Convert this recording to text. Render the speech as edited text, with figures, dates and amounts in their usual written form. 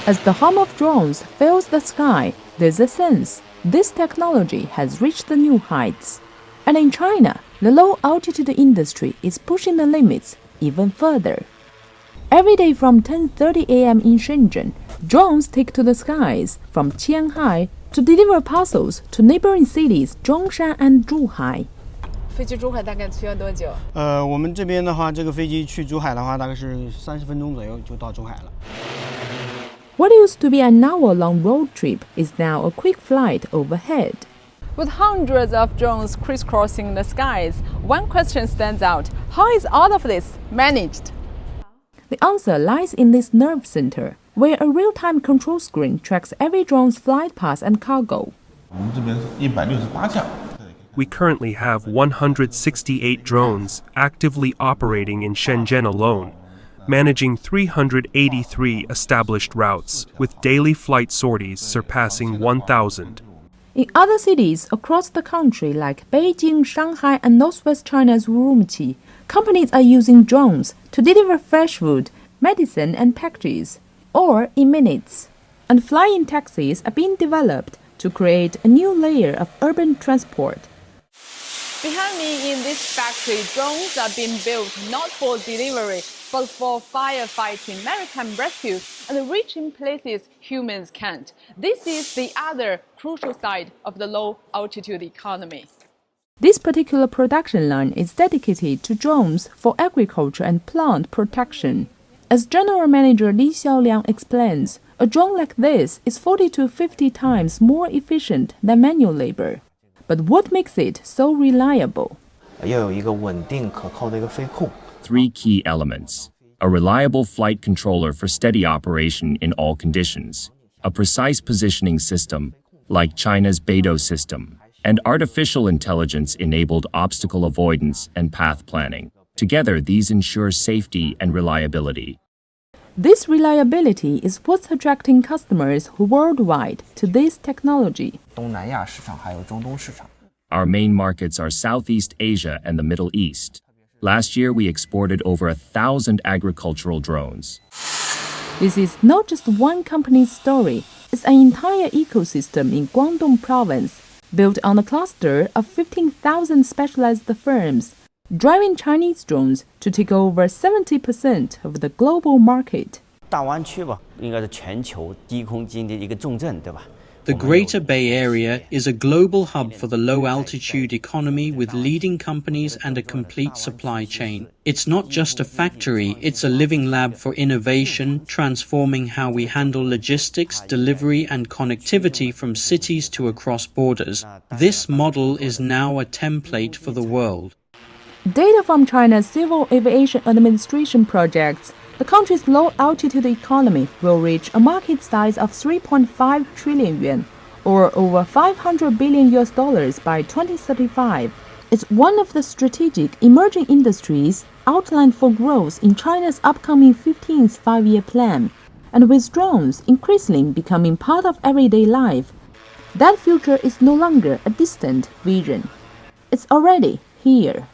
As the hum of drones fills the sky, there's a sense this technology has reached the new heights. And in China, the low-altitude industry is pushing the limits even further. Every day from 10:30 a.m. in Shenzhen, drones take to the skies from Qianhai to deliver parcels to neighboring cities Zhongshan and Zhuhai. 飞去珠海大概需要多久？我们这边的话，这个飞机去珠海的话，大概是30分钟左右就到珠海了。What used to be an hour-long road trip is now a quick flight overhead. With hundreds of drones crisscrossing the skies, one question stands out. How is all of this managed? The answer lies in this nerve center, where a real-time control screen tracks every drone's flight path and cargo. 我们这边168架。 We currently have 168 drones actively operating in Shenzhen alone, managing 383 established routes, with daily flight sorties surpassing 1,000. In other cities across the country like Beijing, Shanghai, and northwest China's Urumqi, companies are using drones to deliver fresh food, medicine, and packages, or in minutes. And flying taxis are being developed to create a new layer of urban transport. Behind me in this factory, drones are being built not for delivery, but for firefighting, maritime rescue, and reaching places humans can't. This is the other crucial side of the low-altitude economy. This particular production line is dedicated to drones for agriculture and plant protection. As General Manager Li Xiaoliang explains, a drone like this is 40 to 50 times more efficient than manual labor. But what makes it so reliable? 要有一个稳定可靠的一个飞控。 Three key elements: a reliable flight controller for steady operation in all conditions, a precise positioning system, like China's Beidou system, and artificial intelligence-enabled obstacle avoidance and path planning. Together, these ensure safety and reliability. This reliability is what's attracting customers worldwide to this technology. 东南亚市场还有中东市场。 Our main markets are Southeast Asia and the Middle East. Last year, we exported over 1,000 agricultural drones. This is not just one company's story, it's an entire ecosystem in Guangdong Province, built on a cluster of 15,000 specialized firms, driving Chinese drones to take over 70% of the global market. 大湾区吧，应该是全球低空基因的一个重镇，对吧？ The Greater Bay Area is a global hub for the low-altitude economy with leading companies and a complete supply chain. It's not just a factory, it's a living lab for innovation, transforming how we handle logistics, delivery and connectivity from cities to across borders. This model is now a template for the world. Data from China's Civil Aviation Administration projects the country's low-altitude economy will reach a market size of 3.5 trillion yuan, or over $500 billion by 2035. It's one of the strategic emerging industries outlined for growth in China's upcoming 15th five-year plan. And with drones increasingly becoming part of everyday life, that future is no longer a distant vision. It's already here.